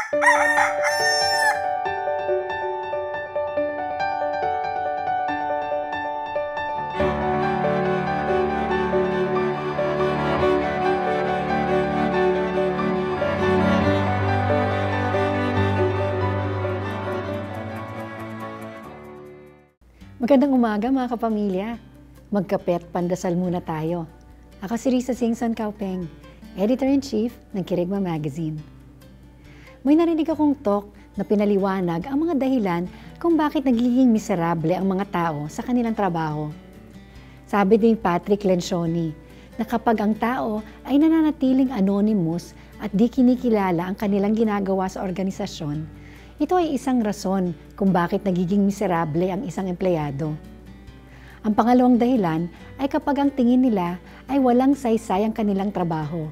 Magandang umaga mga kapamilya. Magkape at pandasal muna tayo. Ako si Risa Singson Kaupeng, Editor-in-Chief ng Kirigma Magazine. May narinig akong talk na pinaliwanag ang mga dahilan kung bakit nagiging miserable ang mga tao sa kanilang trabaho. Sabi ni Patrick Lencioni na kapag ang tao ay nananatiling anonymous at di kinikilala ang kanilang ginagawa sa organisasyon, ito ay isang rason kung bakit nagiging miserable ang isang empleyado. Ang pangalawang dahilan ay kapag ang tingin nila ay walang saysay ang kanilang trabaho.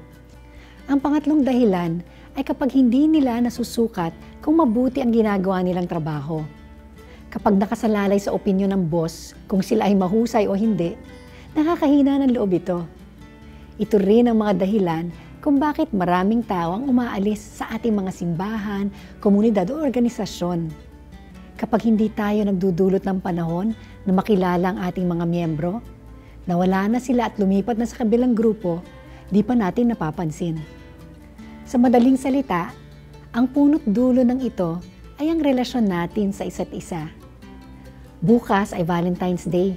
Ang pangatlong dahilan ay kapag hindi nila nasusukat kung mabuti ang ginagawa nilang trabaho. Kapag nakasalalay sa opinyon ng boss kung sila ay mahusay o hindi, nakakahina ng loob ito. Ito rin ang mga dahilan kung bakit maraming tao ang umaalis sa ating mga simbahan, komunidad o organisasyon. Kapag hindi tayo nagdudulot ng panahon na makilala ang ating mga miyembro, nawala na sila at lumipat na sa kabilang grupo, di pa natin napapansin. Sa madaling salita, ang punot dulo ng ito ay ang relasyon natin sa isa't isa. Bukas ay Valentine's Day.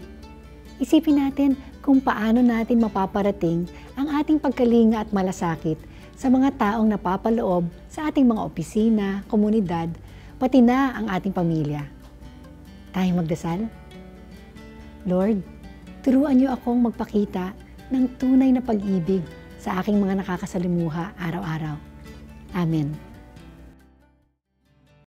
Isipin natin kung paano natin mapaparating ang ating pagkalinga at malasakit sa mga taong napapaloob sa ating mga opisina, komunidad, pati na ang ating pamilya. Tayong magdasal? Lord, turuan niyo akong magpakita ng tunay na pag-ibig sa aking mga nakakasalimuha araw-araw. Amen.